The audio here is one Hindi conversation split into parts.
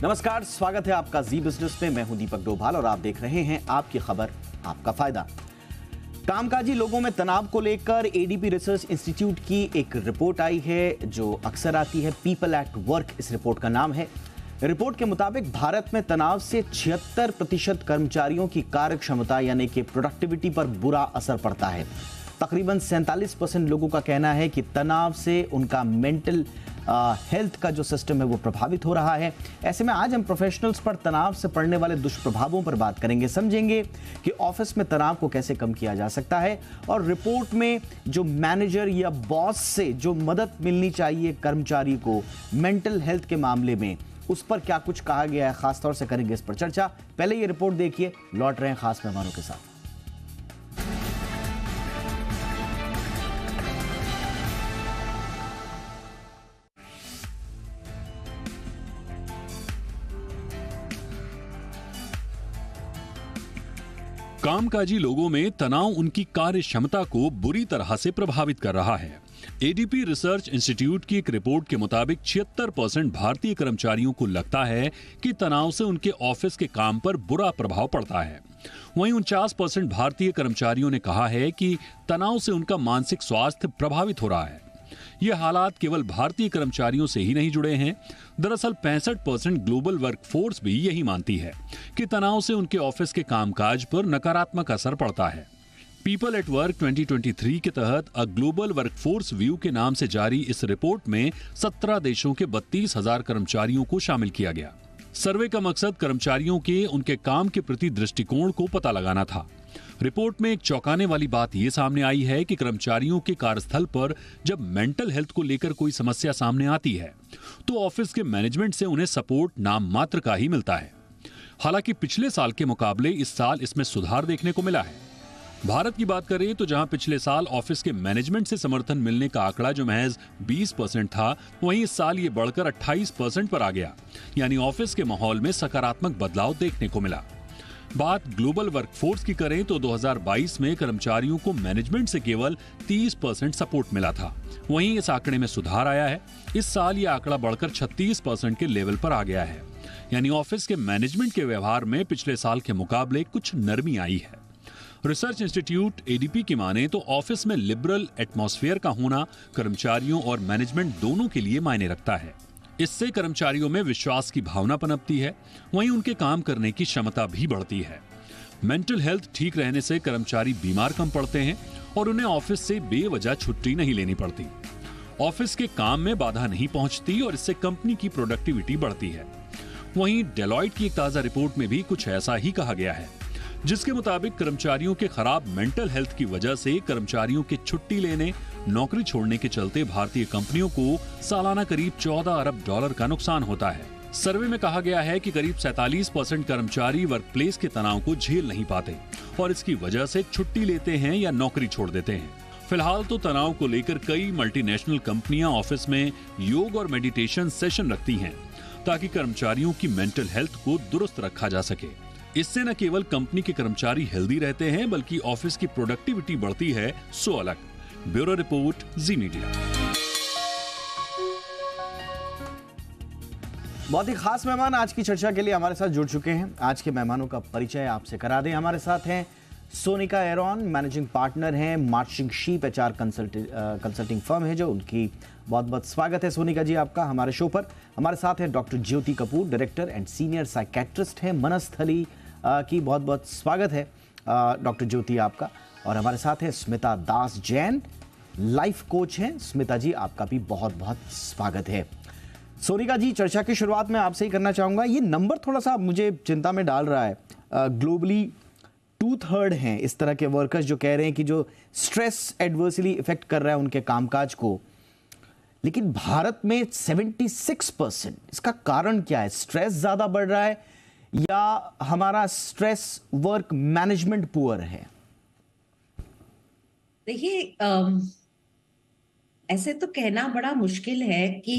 नमस्कार, स्वागत है आपका जी बिजनेस में। मैं हूं दीपक डोभाल और आप देख रहे हैं आपकी खबर आपका फायदा। कामकाजी लोगों में तनाव को लेकर एडीपी रिसर्च इंस्टीट्यूट की एक रिपोर्ट आई है जो अक्सर आती है, पीपल एट वर्क इस रिपोर्ट का नाम है। रिपोर्ट के मुताबिक भारत में तनाव से 76% कर्मचारियों की कार्य क्षमता यानी कि प्रोडक्टिविटी पर बुरा असर पड़ता है। तकरीबन 47% लोगों का कहना है कि तनाव से उनका मेंटल हेल्थ का जो सिस्टम है वो प्रभावित हो रहा है। ऐसे में आज हम प्रोफेशनल्स पर तनाव से पड़ने वाले दुष्प्रभावों पर बात करेंगे, समझेंगे कि ऑफिस में तनाव को कैसे कम किया जा सकता है और रिपोर्ट में जो मैनेजर या बॉस से जो मदद मिलनी चाहिए कर्मचारी को मेंटल हेल्थ के मामले में, उस पर क्या कुछ कहा गया है, खासतौर से करेंगे इस पर चर्चा। पहले ये रिपोर्ट देखिए, लौट रहे हैं खास मेहमानों के साथ। कामकाजी लोगों में तनाव उनकी कार्य क्षमता को बुरी तरह से प्रभावित कर रहा है। एडीपी रिसर्च इंस्टीट्यूट की एक रिपोर्ट के मुताबिक 76% भारतीय कर्मचारियों को लगता है कि तनाव से उनके ऑफिस के काम पर बुरा प्रभाव पड़ता है। वहीं 49% भारतीय कर्मचारियों ने कहा है कि तनाव से उनका मानसिक स्वास्थ्य प्रभावित हो रहा है। ये हालात केवल भारतीय कर्मचारियों से ही नहीं जुड़े हैं। दरअसल 65% ग्लोबल वर्कफोर्स भी यही मानती है कि तनाव से उनके ऑफिस के कामकाज पर नकारात्मक असर पड़ता है। पीपल एट वर्क 2023 के तहत अ ग्लोबल वर्कफोर्स व्यू के नाम से जारी इस रिपोर्ट में 17 देशों के 32,000 कर्मचारियों को शामिल किया गया। सर्वे का मकसद कर्मचारियों के उनके काम के प्रति दृष्टिकोण को पता लगाना था। रिपोर्ट में एक चौंकाने वाली बात यह सामने आई है कि कर्मचारियों के कार्यस्थल पर जब मेंटल हेल्थ को लेकर कोई समस्या सामने आती है तो ऑफिस के मैनेजमेंट से उन्हें सपोर्ट नाम मात्र का ही मिलता है। हालांकि पिछले साल के मुकाबले इस साल इसमें सुधार देखने को मिला है। भारत की बात करें तो जहां पिछले साल ऑफिस के मैनेजमेंट से समर्थन मिलने का आंकड़ा जो महज 20% था, वहीं इस साल ये बढ़कर 28% पर आ गया। यानी ऑफिस के माहौल में सकारात्मक बदलाव देखने को मिला। बात ग्लोबल वर्कफोर्स की करें तो 2022 में कर्मचारियों को मैनेजमेंट से केवल 30% सपोर्ट मिला था। वहीं इस आंकड़े में सुधार आया है। इस साल ये आंकड़ा बढ़कर 36% के लेवल पर आ गया है। यानी ऑफिस के मैनेजमेंट के व्यवहार में पिछले साल के मुकाबले कुछ नरमी आई है। रिसर्च इंस्टीट्यूट एडीपी की माने तो ऑफिस में लिबरल एटमॉस्फेयर का होना कर्मचारियों और मैनेजमेंट दोनों के लिए मायने रखता है। इससे कर्मचारियों में विश्वास की भावना पनपती है, वहीं उनके काम करने की क्षमता भी बढ़ती है। मेंटल हेल्थ ठीक रहने से कर्मचारी बीमार कम पड़ते हैं और उन्हें ऑफिस से बेवजह छुट्टी नहीं लेनी पड़ती। ऑफिस के काम में बाधा नहीं पहुंचती और इससे कंपनी की प्रोडक्टिविटी बढ़ती है। वहीं डेलॉयट की एक ताजा रिपोर्ट में भी कुछ ऐसा ही कहा गया है, जिसके मुताबिक कर्मचारियों के खराब मेंटल हेल्थ की वजह से कर्मचारियों के छुट्टी लेने, नौकरी छोड़ने के चलते भारतीय कंपनियों को सालाना करीब $14 अरब का नुकसान होता है। सर्वे में कहा गया है कि करीब 47% कर्मचारी वर्कप्लेस के तनाव को झेल नहीं पाते और इसकी वजह से छुट्टी लेते हैं या नौकरी छोड़ देते हैं। फिलहाल तो तनाव को लेकर कई मल्टीनेशनल कंपनियां ऑफिस में योग और मेडिटेशन सेशन रखती हैं ताकि कर्मचारियों की मेंटल हेल्थ को दुरुस्त रखा जा सके। इससे न केवल कंपनी के कर्मचारी हेल्दी रहते हैं बल्कि ऑफिस की प्रोडक्टिविटी बढ़ती है, सो अलग। ब्यूरो रिपोर्ट, जी मीडिया। बहुत ही खास मेहमान आज की चर्चा के लिए हमारे साथ जुड़ चुके हैं। आज के मेहमानों का परिचय आपसे करा दें। हमारे साथ हैं सोनिका एरॉन, मैनेजिंग पार्टनर हैं marching sheep HR consulting firm है जो उनकी बहुत बहुत स्वागत है सोनिका जी आपका हमारे शो पर। हमारे साथ हैं doctor Jyoti Kapoor, director and senior psychiatrist हैं मनस्थली की बहुत बहुत स्वागत है डॉक्टर ज्योति आपका। और हमारे साथ है स्मिता दास जैन, लाइफ कोच हैं। स्मिता जी आपका भी बहुत बहुत स्वागत है। सोनिका जी, चर्चा की शुरुआत में आपसे ही करना चाहूँगा, ये नंबर थोड़ा सा मुझे चिंता में डाल रहा है। ग्लोबली 2/3 हैं इस तरह के वर्कर्स जो कह रहे हैं कि जो स्ट्रेस एडवर्सली इफेक्ट कर रहा है उनके कामकाज को, लेकिन भारत में 76%। इसका कारण क्या है? स्ट्रेस ज़्यादा बढ़ रहा है या हमारा स्ट्रेस वर्क मैनेजमेंट पुअर है? देखिए, ऐसे तो कहना बड़ा मुश्किल है कि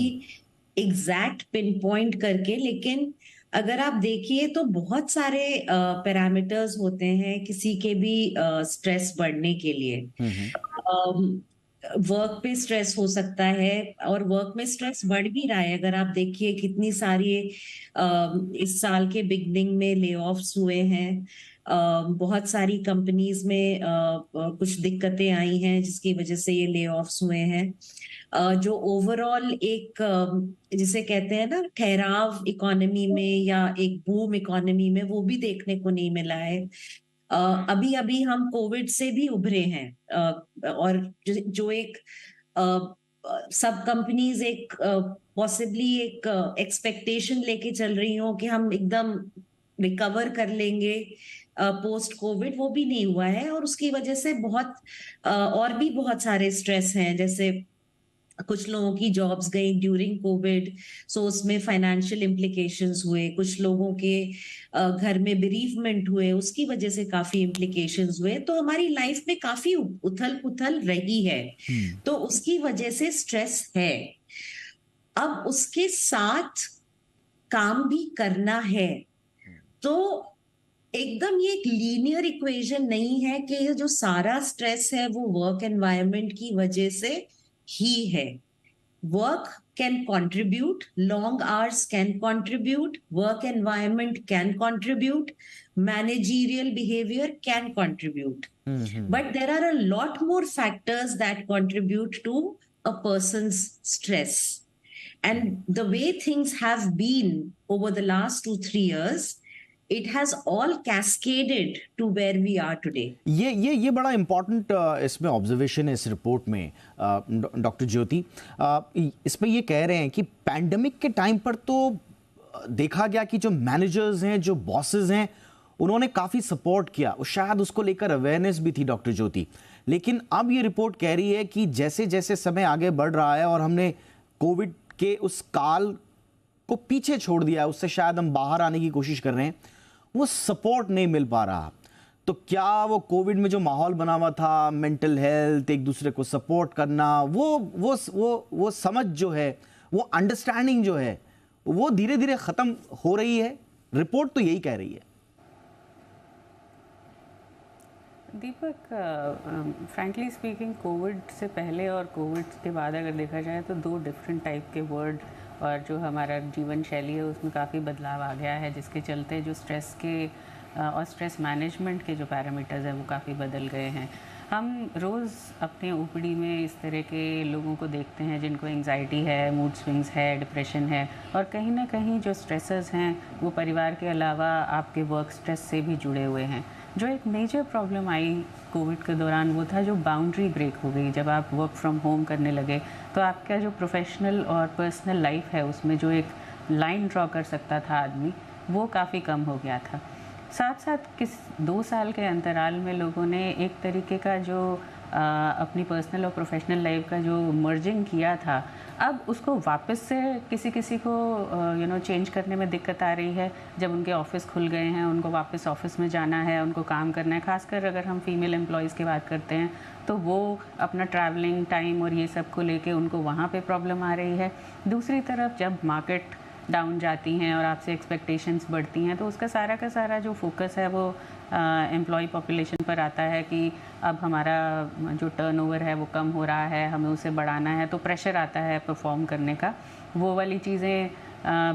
एग्जैक्ट पिन पॉइंट करके, लेकिन अगर आप देखिए तो बहुत सारे पैरामीटर्स होते हैं किसी के भी स्ट्रेस बढ़ने के लिए। वर्क पे स्ट्रेस हो सकता है, और वर्क में स्ट्रेस बढ़ भी रहा है। अगर आप देखिए कितनी सारी इस साल के बिगनिंग में ले ऑफ्स हुए हैं, बहुत सारी कंपनीज में कुछ दिक्कतें आई हैं जिसकी वजह से ये ले ऑफ्स हुए हैं। जो ओवरऑल एक जिसे कहते हैं ना ठहराव इकोनॉमी में या एक बूम इकोनॉमी में, वो भी देखने को नहीं मिला है। अभी अभी हम कोविड से भी उभरे हैं, और जो एक सब कंपनीज एक पॉसिबली एक एक्सपेक्टेशन लेके चल रही हो कि हम एकदम रिकवर कर लेंगे पोस्ट कोविड, वो भी नहीं हुआ है। और उसकी वजह से बहुत और भी बहुत सारे स्ट्रेस हैं, जैसे कुछ लोगों की जॉब्स गई ड्यूरिंग कोविड, सो उसमें फाइनेंशियल इम्प्लीकेशंस हुए। कुछ लोगों के घर में बेरीफमेंट हुए, उसकी वजह से काफी इम्प्लीकेशंस हुए। तो हमारी लाइफ में काफी उथल पुथल रही है, तो उसकी वजह से स्ट्रेस है। अब उसके साथ काम भी करना है, तो एकदम ये एक लीनियर इक्वेशन नहीं है कि ये जो सारा स्ट्रेस है वो वर्क एनवायरनमेंट की वजह से ही है। Work can contribute, long hours can contribute, work environment can contribute, managerial behavior can contribute. But there are a lot more factors that contribute to a person's stress. And the way things have been over the last 2-3 years, it has all cascaded to where we are today. ये बड़ा इम्पॉर्टेंट इसमें ऑब्जर्वेशन है इस रिपोर्ट में डॉक्टर ज्योति। इसमें ये कह रहे हैं कि पैंडेमिक के टाइम पर तो देखा गया कि जो मैनेजर्स हैं, जो बॉसेस हैं, उन्होंने काफ़ी सपोर्ट किया, और शायद उसको लेकर अवेयरनेस भी थी डॉक्टर ज्योति। लेकिन अब ये रिपोर्ट कह रही है कि जैसे जैसे समय आगे बढ़ रहा है और हमने कोविड के उस काल को पीछे छोड़ दिया है, उससे शायद हम बाहर आने की कोशिश कर रहे हैं, वो सपोर्ट नहीं मिल पा रहा। तो क्या वो कोविड में जो माहौल बना हुआ था, मेंटल हेल्थ, एक दूसरे को सपोर्ट करना, वो समझ जो है, वो अंडरस्टैंडिंग जो है, वो धीरे धीरे खत्म हो रही है? रिपोर्ट तो यही कह रही है। दीपक, फ्रैंकली स्पीकिंग, कोविड से पहले और कोविड के बाद अगर देखा जाए तो दो डिफरेंट टाइप के वर्ड और जो हमारा जीवन शैली है उसमें काफ़ी बदलाव आ गया है, जिसके चलते जो स्ट्रेस के और स्ट्रेस मैनेजमेंट के जो पैरामीटर्स हैं वो काफ़ी बदल गए हैं। हम रोज़ अपने ओपीडी में इस तरह के लोगों को देखते हैं जिनको एंग्जाइटी है, मूड स्विंग्स है, डिप्रेशन है, और कहीं ना कहीं जो स्ट्रेसेस हैं वो परिवार के अलावा आपके वर्क स्ट्रेस से भी जुड़े हुए हैं। जो एक मेजर प्रॉब्लम आई कोविड के दौरान वो था जो बाउंड्री ब्रेक हो गई। जब आप वर्क फ्रॉम होम करने लगे तो आपका जो प्रोफेशनल और पर्सनल लाइफ है उसमें जो एक लाइन ड्रॉ कर सकता था आदमी, वो काफ़ी कम हो गया था। साथ साथ 2 साल के अंतराल में लोगों ने एक तरीके का जो अपनी पर्सनल और प्रोफेशनल लाइफ का जो मर्जिंग किया था, अब उसको वापस से किसी को चेंज करने में दिक्कत आ रही है। जब उनके ऑफिस खुल गए हैं, उनको वापस ऑफिस में जाना है, उनको काम करना है। खासकर अगर हम फीमेल एम्प्लॉयज़ की बात करते हैं तो वो अपना ट्रैवलिंग टाइम और ये सब को लेके उनको वहाँ पे प्रॉब्लम आ रही है। दूसरी तरफ जब मार्केट डाउन जाती हैं और आपसे एक्सपेक्टेशंस बढ़ती हैं तो उसका सारा का सारा जो फोकस है वो एम्प्लॉय पॉपुलेशन पर आता है कि अब हमारा जो टर्नओवर है वो कम हो रहा है, हमें उसे बढ़ाना है, तो प्रेशर आता है परफॉर्म करने का। वो वाली चीज़ें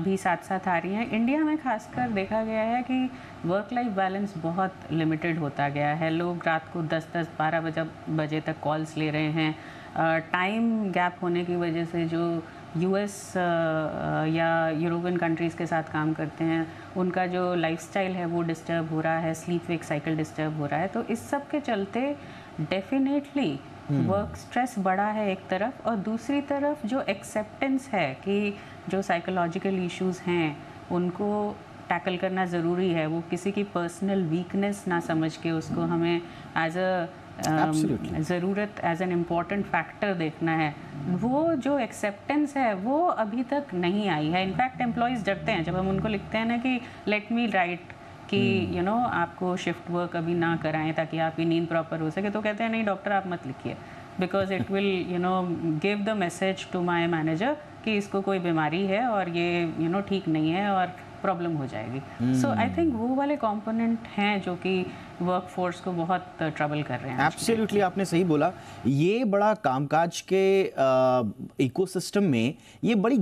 भी साथ साथ आ रही हैं। इंडिया में खासकर देखा गया है कि वर्क लाइफ बैलेंस बहुत लिमिटेड होता गया है। लोग रात को 10-10, 12 बजे तक कॉल्स ले रहे हैं। टाइम गैप होने की वजह से जो यूएस या यूरोपियन कंट्रीज़ के साथ काम करते हैं उनका जो लाइफस्टाइल है वो डिस्टर्ब हो रहा है, स्लीप वेक साइकिल डिस्टर्ब हो रहा है। तो इस सब के चलते डेफिनेटली वर्क स्ट्रेस बढ़ा है एक तरफ, और दूसरी तरफ जो एक्सेप्टेंस है कि जो साइकोलॉजिकल इश्यूज़ हैं उनको टैकल करना ज़रूरी है। वो किसी की पर्सनल वीकनेस ना समझ के उसको हमें एज अ ज़रूरत, एज एन इम्पॉर्टेंट फैक्टर देखना है। वो जो एक्सेप्टेंस है वो अभी तक नहीं आई है। इनफैक्ट एम्प्लॉयज़ डरते हैं जब हम उनको लिखते हैं ना कि लेट मी राइट कि आपको शिफ्ट वर्क अभी ना कराएं ताकि आपकी नींद प्रॉपर हो सके, तो कहते हैं नहीं डॉक्टर आप मत लिखिए, because it will give the message to my manager कि इसको कोई बीमारी है और ये ठीक नहीं है और प्रॉब्लम हो जाएगी। सो आई थिंक वो वाले कंपोनेंट हैं जो कि वर्क फोर्स को बहुत ट्रबल कर रहे हैं। एब्सोल्युटली, आपने सही बोला। ये बड़ा कामकाज के इकोसिस्टम में ये बड़ी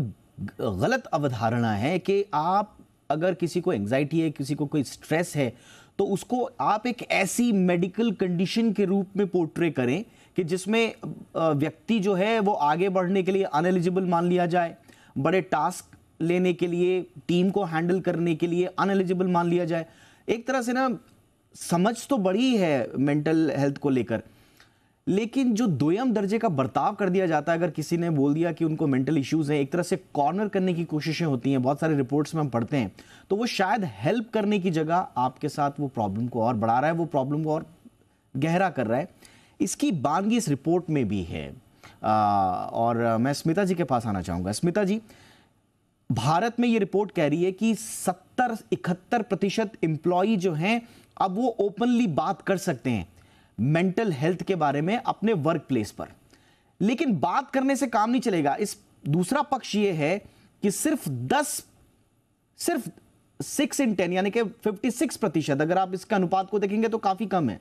गलत अवधारणा है कि आप अगर किसी को एंजाइटी है, किसी को कोई स्ट्रेस है, तो उसको आप एक ऐसी मेडिकल कंडीशन के रूप में पोर्ट्रे करें कि जिसमें व्यक्ति जो है वो आगे बढ़ने के लिए अनएलिजिबल मान लिया जाए, बड़े टास्क लेने के लिए, टीम को हैंडल करने के लिए अनएलिजिबल मान लिया जाए। एक तरह से ना समझ तो बड़ी है मेंटल हेल्थ को लेकर, लेकिन जो दोयम दर्जे का बर्ताव कर दिया जाता है, अगर किसी ने बोल दिया कि उनको मेंटल इश्यूज हैं, एक तरह से कॉर्नर करने की कोशिशें होती हैं, बहुत सारे रिपोर्ट्स में हम पढ़ते हैं, तो वो शायद हेल्प करने की जगह आपके साथ वो प्रॉब्लम को और बढ़ा रहा है, वो प्रॉब्लम को और गहरा कर रहा है। इसकी बानगी इस रिपोर्ट में भी है। और मैं स्मिता जी के पास आना चाहूँगा। स्मिता जी, भारत में ये रिपोर्ट कह रही है कि 70-71% एम्प्लॉई जो हैं अब वो ओपनली बात कर सकते हैं मेंटल हेल्थ के बारे में अपने वर्क प्लेस पर, लेकिन बात करने से काम नहीं चलेगा। इस दूसरा पक्ष ये है कि सिर्फ 6 in 10 यानी कि 56%, अगर आप इसका अनुपात को देखेंगे तो काफी कम है,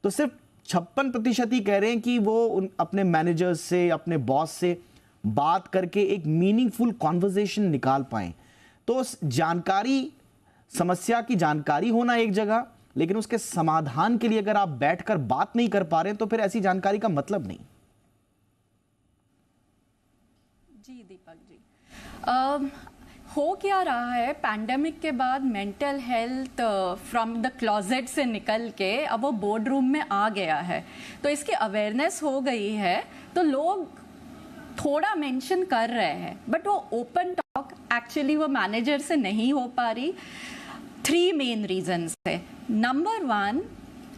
तो सिर्फ 56% ही कह रहे हैं कि वो अपने मैनेजर्स से, अपने बॉस से बात करके एक मीनिंगफुल कॉन्वर्सेशन निकाल पाएं। तो जानकारी, समस्या की जानकारी होना एक जगह, लेकिन उसके समाधान के लिए अगर आप बैठकर बात नहीं कर पा रहे हैं तो फिर ऐसी जानकारी का मतलब नहीं। जी दीपक जी, हो क्या रहा है, पैंडेमिक के बाद mental health from the closet से निकल के अब वो बोर्ड रूम में आ गया है, तो इसकी अवेयरनेस हो गई है, तो लोग थोड़ा मेंशन कर रहे हैं, बट वो ओपन टॉक एक्चुअली वो मैनेजर से नहीं हो पा रही। 3 मेन रीजंस है। नंबर 1,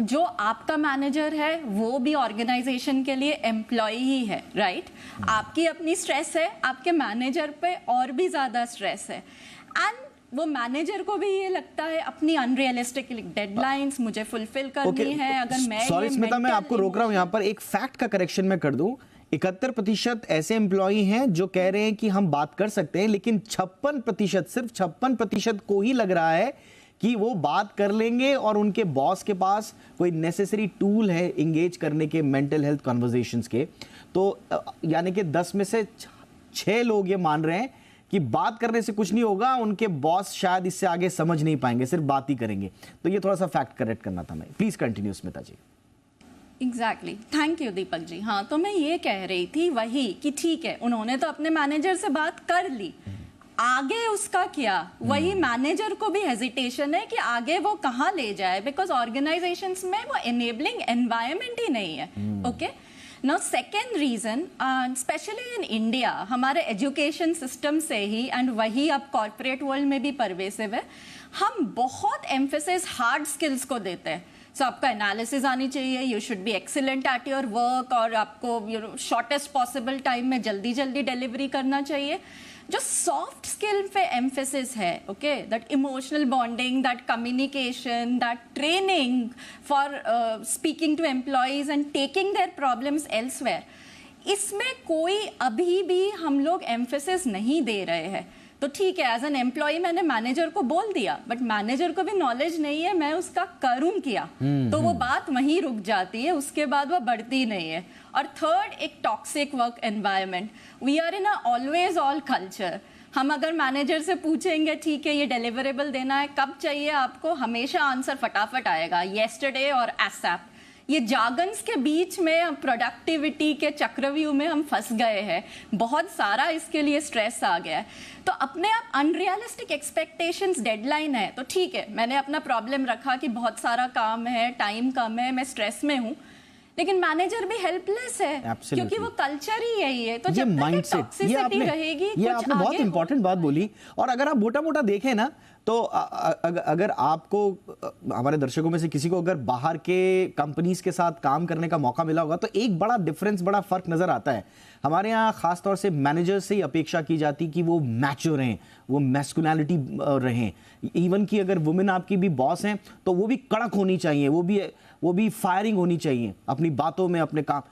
जो आपका मैनेजर है वो भी ऑर्गेनाइजेशन के लिए एम्प्लॉय ही है, राइट? आपकी अपनी स्ट्रेस है, आपके मैनेजर पे और भी ज्यादा स्ट्रेस है, एंड वो मैनेजर को भी ये लगता है अपनी अनरियलिस्टिक डेडलाइंस मुझे फुलफिल करनी है। अगर मैं सॉरी स्मिता, मैं आपको रोक रहा हूं यहाँ पर, एक फैक्ट का करेक्शन मैं कर दूं। 71% ऐसे एम्प्लॉई हैं जो कह रहे हैं कि हम बात कर सकते हैं, लेकिन 56%, सिर्फ 56% को ही लग रहा है कि वो बात कर लेंगे और उनके बॉस के पास कोई नेसेसरी टूल है इंगेज करने के मेंटल हेल्थ कन्वर्सेशंस के। तो यानी कि 10 में से 6 लोग ये मान रहे हैं कि बात करने से कुछ नहीं होगा, उनके बॉस शायद इससे आगे समझ नहीं पाएंगे, सिर्फ बात ही करेंगे। तो ये थोड़ा सा फैक्ट करेक्ट करना था मैं। Please continue Smita ji. Exactly, thank you Deepak ji. हाँ, तो मैं ये कह रही थी वही कि ठीक है, उन्होंने तो अपने मैनेजर से बात कर ली, आगे उसका क्या, वही मैनेजर को भी हेजिटेशन है कि आगे वो कहाँ ले जाए, बिकॉज ऑर्गेनाइजेशंस में वो एनेबलिंग एनवायरनमेंट ही नहीं है। Okay, now second reason, specially in India, हमारे एजुकेशन सिस्टम से ही, एंड वही अब कॉर्पोरेट वर्ल्ड में भी परवेसिव है, हम बहुत एम्फेसिस हार्ड स्किल्स को देते हैं। सो आपका एनालिसिस आनी चाहिए, you should be excellent at your work, और आपको शॉर्टेस्ट पॉसिबल टाइम में जल्दी जल्दी डिलीवरी करना चाहिए। जो सॉफ्ट स्किल पे एम्फेसिस है, okay, that emotional bonding, that communication, that training for speaking to employees and taking their problems elsewhere, इसमें कोई अभी भी हम लोग एम्फेसिस नहीं दे रहे हैं। तो ठीक है, एज एन एम्प्लॉय मैंने मैनेजर को बोल दिया, बट मैनेजर को भी नॉलेज नहीं है, मैं उसका करूं क्या, तो वो बात वहीं रुक जाती है, उसके बाद वो बढ़ती नहीं है। और थर्ड, एक toxic work environment. We are in a always all culture. हम अगर मैनेजर से पूछेंगे ठीक है ये डिलीवरेबल देना है, कब चाहिए आपको, हमेशा आंसर फटाफट आएगा, येस्टरडे और एसएप। ये जार्गन्स के बीच में प्रोडक्टिविटी के चक्रव्यूह में हम फंस गए हैं, बहुत सारा इसके लिए स्ट्रेस आ गया है। तो अपने आप अनरियलिस्टिक एक्सपेक्टेशंस, डेडलाइन है तो ठीक है, मैंने अपना प्रॉब्लम रखा कि बहुत सारा काम है, टाइम कम है, मैं स्ट्रेस में हूँ, लेकिन मैनेजर भी हेल्पलेस है क्योंकि वो कल्चर ही यही है। तो जब तक टॉक्सिसिटी रहेगी, ये आपने बहुत इंपॉर्टेंट बात बोली। और अगर आप मोटा मोटा देखें ना, तो अगर आपको, हमारे दर्शकों में से किसी को अगर बाहर के कंपनीज के साथ काम करने का मौका मिला होगा, तो एक बड़ा डिफरेंस, बड़ा फर्क नजर आता है। हमारे यहाँ खासतौर से मैनेजर से ही अपेक्षा की जाती कि वो मैच्योर रहें, वो मैस्कुलिनिटी रहें। इवन कि अगर वुमेन आपकी भी बॉस हैं तो वो भी कड़क होनी चाहिए, वो भी फायरिंग होनी चाहिए अपनी बातों में, अपने काम।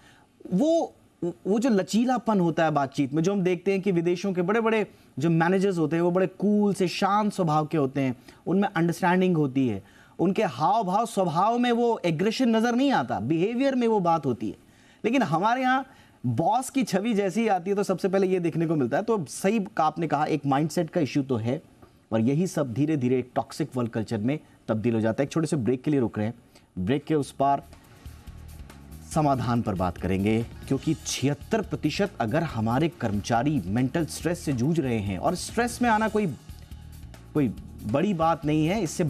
वो वो जो लचीलापन होता है बातचीत में, जो हम देखते हैं कि विदेशों के बड़े बड़े जो मैनेजर्स होते हैं वो बड़े कूल से शांत स्वभाव के होते हैं, उनमें अंडरस्टैंडिंग होती है, उनके हाव भाव स्वभाव में वो एग्रेशन नजर नहीं आता, बिहेवियर में वो बात होती है। लेकिन हमारे यहाँ बॉस की छवि जैसी ही आती है तो सबसे पहले ये देखने को मिलता है। तो सही आपने कहा, एक माइंडसेट का इश्यू तो है और यही सब धीरे धीरे एक टॉक्सिक वर्क कल्चर में तब्दील हो जाता है। एक छोटे से ब्रेक के लिए रुक रहे हैं, ब्रेक के उस पार समाधान पर बात करेंगे, क्योंकि 76% अगर हमारे कर्मचारी मेंटल स्ट्रेस से जूझ रहे हैं, और स्ट्रेस में आना कोई बड़ी बात नहीं है, इससे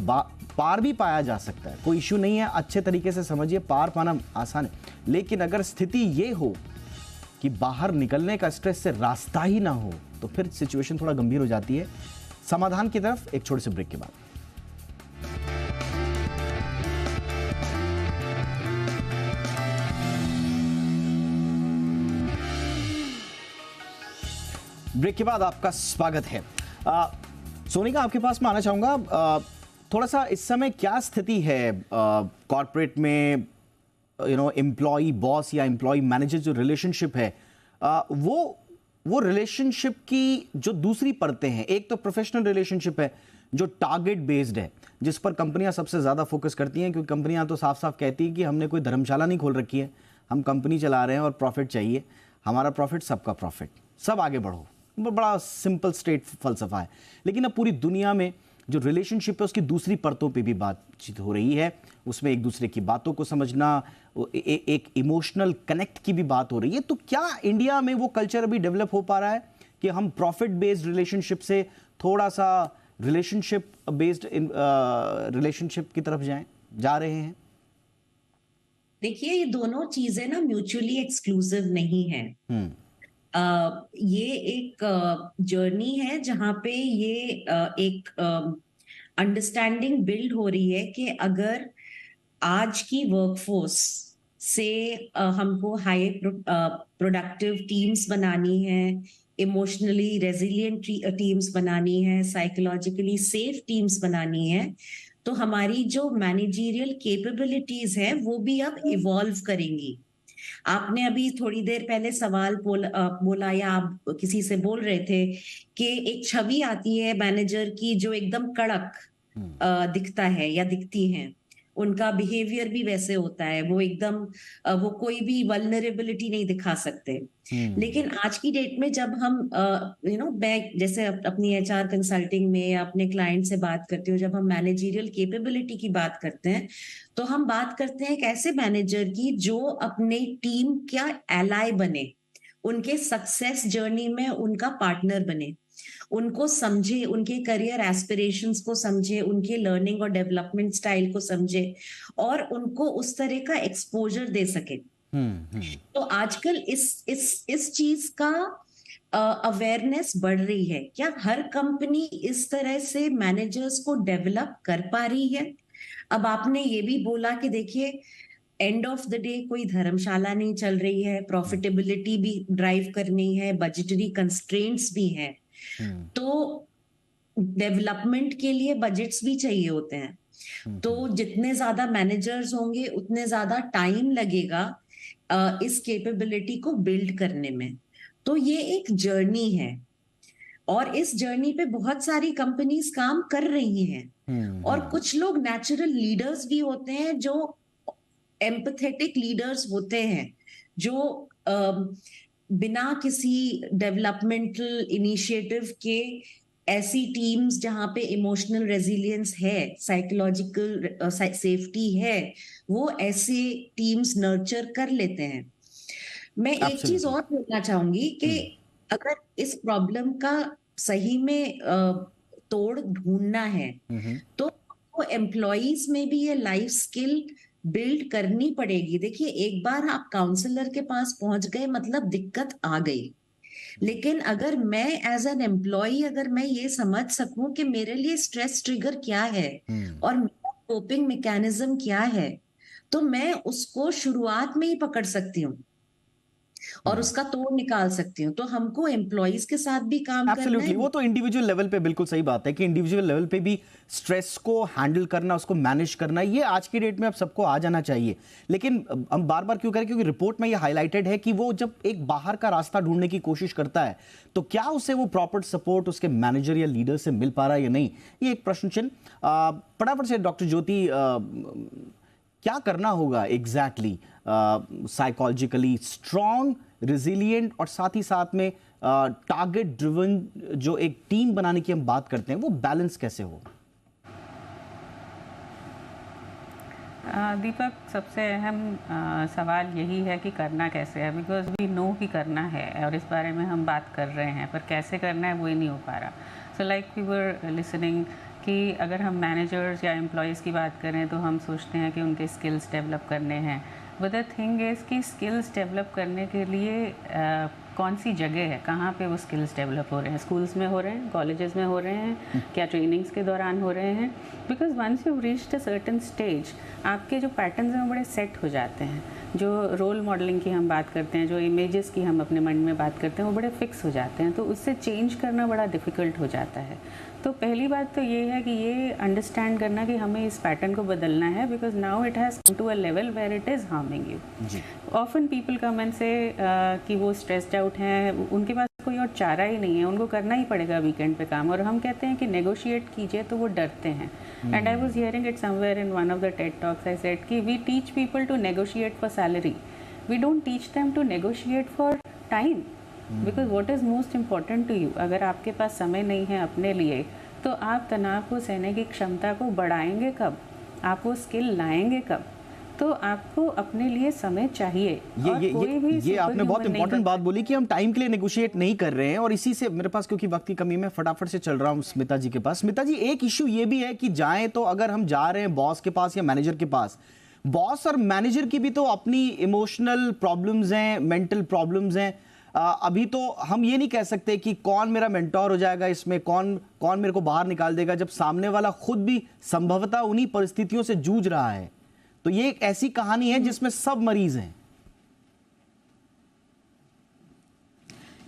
पार भी पाया जा सकता है, कोई इश्यू नहीं है, अच्छे तरीके से समझिए, पार पाना आसान है। लेकिन अगर स्थिति ये हो कि बाहर निकलने का स्ट्रेस से रास्ता ही ना हो तो फिर सिचुएशन थोड़ा गंभीर हो जाती है। समाधान की तरफ एक छोटे से ब्रेक के बाद। ब्रेक के बाद आपका स्वागत है। सोनिका, आपके पास मैं आना चाहूंगा, थोड़ा सा इस समय क्या स्थिति है कॉर्पोरेट में, एम्प्लॉय बॉस या एम्प्लॉय मैनेजर जो रिलेशनशिप है, वो रिलेशनशिप की जो दूसरी परतें हैं, एक तो प्रोफेशनल रिलेशनशिप है जो टारगेट बेस्ड है, जिस पर कंपनियां सबसे ज़्यादा फोकस करती हैं, क्योंकि कंपनियां तो साफ साफ कहती हैं कि हमने कोई धर्मशाला नहीं खोल रखी है, हम कंपनी चला रहे हैं और प्रॉफिट चाहिए, हमारा प्रॉफिट सबका प्रॉफिट, सब आगे बढ़ो, बड़ा सिंपल स्ट्रेट फलसफा है। लेकिन अब पूरी दुनिया में जो रिलेशनशिप है उसकी दूसरी परतों पे भी बातचीत हो रही है, उसमें एक दूसरे की बातों को समझना, एक इमोशनल कनेक्ट की भी बात हो रही है। तो क्या इंडिया में वो कल्चर अभी डेवलप हो पा रहा है कि हम प्रॉफिट बेस्ड रिलेशनशिप से थोड़ा सा रिलेशनशिप बेस्ड रिलेशनशिप की तरफ जा रहे हैं? देखिए, ये दोनों चीजें ना म्यूचुअली एक्सक्लूसिव नहीं है। ये एक जर्नी है जहां पे ये एक अंडरस्टैंडिंग बिल्ड हो रही है कि अगर आज की वर्कफोर्स से हमको हाई प्रोडक्टिव टीम्स बनानी है, इमोशनली रेजिलिएंट टीम्स बनानी है, साइकोलॉजिकली सेफ टीम्स बनानी है, तो हमारी जो मैनेजरियल कैपेबिलिटीज है वो भी अब इवॉल्व करेंगी। आपने अभी थोड़ी देर पहले सवाल बोला या आप किसी से बोल रहे थे कि एक छवि आती है मैनेजर की जो एकदम कड़क दिखता है या दिखती है, उनका बिहेवियर भी वैसे होता है, वो एकदम वो कोई भी वल्नरेबिलिटी नहीं दिखा सकते। लेकिन आज की डेट में जब हम मैं जैसे अपनी एचआर कंसल्टिंग में या अपने क्लाइंट से बात करती हूँ, जब हम मैनेजरियल कैपेबिलिटी की बात करते हैं तो हम बात करते हैं एक ऐसे मैनेजर की जो अपने टीम का एलाय बने, उनके सक्सेस जर्नी में उनका पार्टनर बने, उनको समझे, उनके करियर एस्पिरेशंस को समझे, उनके लर्निंग और डेवलपमेंट स्टाइल को समझे और उनको उस तरह का एक्सपोजर दे सके। तो आजकल इस चीज का अवेयरनेस बढ़ रही है। क्या हर कंपनी इस तरह से मैनेजर्स को डेवलप कर पा रही है? अब आपने ये भी बोला कि देखिए, एंड ऑफ द डे कोई धर्मशाला नहीं चल रही है, प्रॉफिटेबिलिटी भी ड्राइव करनी है, बजटरी कंस्ट्रेंट्स भी हैं, तो डेवलपमेंट के लिए बजट्स भी चाहिए होते हैं। तो जितने ज्यादा मैनेजर्स होंगे उतने ज्यादा टाइम लगेगा इस कैपेबिलिटी को बिल्ड करने में। तो ये एक जर्नी है और इस जर्नी पे बहुत सारी कंपनीज काम कर रही हैं और कुछ लोग नेचुरल लीडर्स भी होते हैं जो एम्पैथेटिक लीडर्स होते हैं, जो बिना किसी डेवलपमेंटल इनिशिएटिव के ऐसी टीम्स जहां पे इमोशनल रेजिलियंस है, साइकोलॉजिकल सेफ्टी है, वो ऐसे टीम्स नर्चर कर लेते हैं। मैं एक चीज और बोलना चाहूंगी कि अगर इस प्रॉब्लम का सही में तोड़ ढूंढना है तो एम्प्लॉयज में भी ये लाइफ स्किल बिल्ड करनी पड़ेगी। देखिए, एक बार आप काउंसलर के पास पहुंच गए मतलब दिक्कत आ गई, लेकिन अगर मैं एज एन एम्प्लॉय अगर मैं ये समझ सकूं कि मेरे लिए स्ट्रेस ट्रिगर क्या है और मेरा कोपिंग मैकेनिज्म क्या है, तो मैं उसको शुरुआत में ही पकड़ सकती हूँ। और उसका तोड़ निकाल सकती हूँ। तो हमको एम्प्लॉइज के साथ भी काम करना एब्सोल्युटली, है। वो तो इंडिविजुअल लेवल पे बिल्कुल सही बात है कि इंडिविजुअल लेवल पे भी स्ट्रेस को हैंडल करना, उसको मैनेज करना, ये आज की डेट में अब सबको आ जाना चाहिए। लेकिन हम बार बार क्यों करें, क्योंकि रिपोर्ट में ये हाईलाइटेड है कि वो जब एक बाहर का रास्ता ढूंढने की कोशिश करता है तो क्या उसे वो प्रॉपर सपोर्ट उसके मैनेजर या लीडर से मिल पा रहा है या नहीं, ये एक प्रश्न चिन्ह। फटाफट से डॉक्टर ज्योति, क्या करना होगा एग्जैक्टली साइकोलॉजिकली स्ट्रॉन्ग, रिजिलियंट और साथ ही साथ में टारगेट ड्रिवन जो एक टीम बनाने की हम बात करते हैं, वो बैलेंस कैसे हो? दीपक, सबसे अहम सवाल यही है कि करना कैसे है, बिकॉज वी नो कि करना है और इस बारे में हम बात कर रहे हैं, पर कैसे करना है वही नहीं हो पा रहा। So like we were listening कि अगर हम मैनेजर्स या एम्प्लॉयज़ की बात करें तो हम सोचते हैं कि उनके स्किल्स डेवलप करने हैं, बट द थिंग इज़ कि स्किल्स डेवलप करने के लिए कौन सी जगह है, कहाँ पे वो स्किल्स डेवलप हो रहे हैं? स्कूल्स में हो रहे हैं, कॉलेजेस में हो रहे हैं, क्या ट्रेनिंग्स के दौरान हो रहे हैं? Because once you reached a certain stage, आपके जो पैटर्न्स हैं वो बड़े सेट हो जाते हैं। जो रोल मॉडलिंग की हम बात करते हैं, जो इमेजेस की हम अपने मन में बात करते हैं, वो बड़े फिक्स हो जाते हैं, तो उससे चेंज करना बड़ा डिफ़िकल्ट हो जाता है। तो पहली बात तो ये है कि ये अंडरस्टैंड करना कि हमें इस पैटर्न को बदलना है, because now it has come to a level where it is harming you. Often people come and say कि वो स्ट्रेस्ड आउट हैं, उनके पास कोई और चारा ही नहीं है, उनको करना ही पड़ेगा वीकेंड पे काम, और हम कहते हैं कि नेगोशिएट कीजिए तो वो डरते हैं। And I was hearing it somewhere in one of the TED talks, I said कि we teach people to negotiate for salary, we don't teach them to negotiate for time, because what is most important to you. अगर आपके पास समय नहीं है अपने लिए, तो आप तनाव को सहने की क्षमता को बढ़ाएंगे कब? आप वो स्किल लाएंगे कब? तो आपको अपने लिए समय चाहिए। ये आपने बहुत इंपॉर्टेंट बात बोली कि हम टाइम के लिए नेगोशिएट नहीं कर रहे हैं, और इसी से मेरे पास क्योंकि वक्त की कमी में फटाफट से चल रहा हूं स्मिता जी के पास। स्मिता जी, एक इश्यू ये भी है कि जाएं तो अगर हम जा रहे हैं बॉस के पास या मैनेजर के पास, बॉस और मैनेजर की भी तो अपनी इमोशनल प्रॉब्लम्स हैं, मेंटल प्रॉब्लम्स हैं। अभी तो हम ये नहीं कह सकते कि कौन मेरा मेंटोर हो जाएगा इसमें, कौन मेरे को बाहर निकाल देगा, जब सामने वाला खुद भी संभवतः उन्हीं परिस्थितियों से जूझ रहा है। तो ये एक ऐसी कहानी है जिसमें सब मरीज हैं।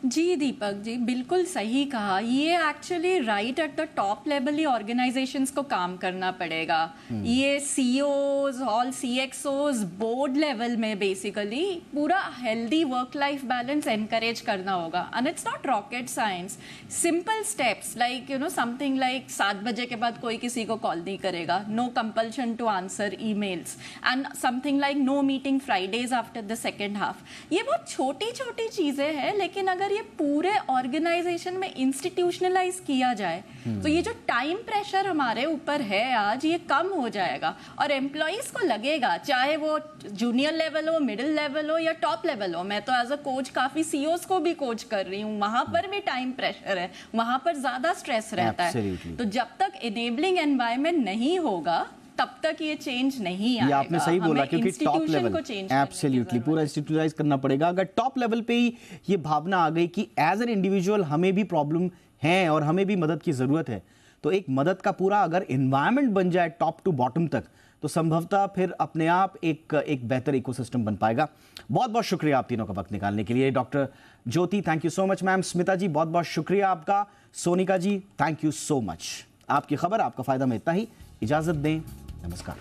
जी दीपक जी, बिल्कुल सही कहा। ये actually right at the top level he organisations को काम करना पड़ेगा। ये सीईओज, ऑल सीएक्सओज, बोर्ड लेवल में बेसिकली पूरा healthy work life balance encourage करना होगा। And it's not rocket science, simple steps like something like 7 बजे के बाद कोई किसी को कॉल नहीं करेगा, no compulsion to answer emails, and something like no meeting Fridays after the second half. ये बहुत छोटी छोटी चीजें हैं, लेकिन अगर ये पूरे ऑर्गेनाइजेशन में इंस्टीट्यूशनलाइज किया जाए तो ये जो टाइम प्रेशर हमारे ऊपर है आज, ये कम हो जाएगा। और एम्प्लॉइज को लगेगा, चाहे वो जूनियर लेवल हो, मिडिल लेवल हो या टॉप लेवल हो। मैं तो एज अ कोच काफी सीईओज को भी कोच कर रही हूँ, वहां पर भी टाइम प्रेशर है, वहां पर ज्यादा स्ट्रेस रहता है। तो जब तक इनेबलिंग एनवायरनमेंट नहीं होगा तब तक ये चेंज नहीं आएगा। ये आपने सही बोला, क्योंकि टॉप लेवल एब्सोल्युटली पूरा इंस्टीट्यूशलाइज करना पड़ेगा। अगर टॉप लेवल पे ही ये भावना आ गई कि एज एन इंडिविजुअल हमें भी प्रॉब्लम है और हमें भी मदद की जरूरत है, तो एक मदद का पूरा अगर एनवायरनमेंट बन जाए टॉप टू बॉटम तक, तो संभवतः फिर अपने आप एक बेहतर इकोसिस्टम बन पाएगा। बहुत बहुत शुक्रिया आप तीनों का वक्त निकालने के लिए। Doctor Jyoti, thank you so much ma'am. Smita ji, बहुत बहुत शुक्रिया आपका। Sonika ji, thank you so much. आपकी खबर, आपका फायदा में इतना ही। इजाजत दें, नमस्कार।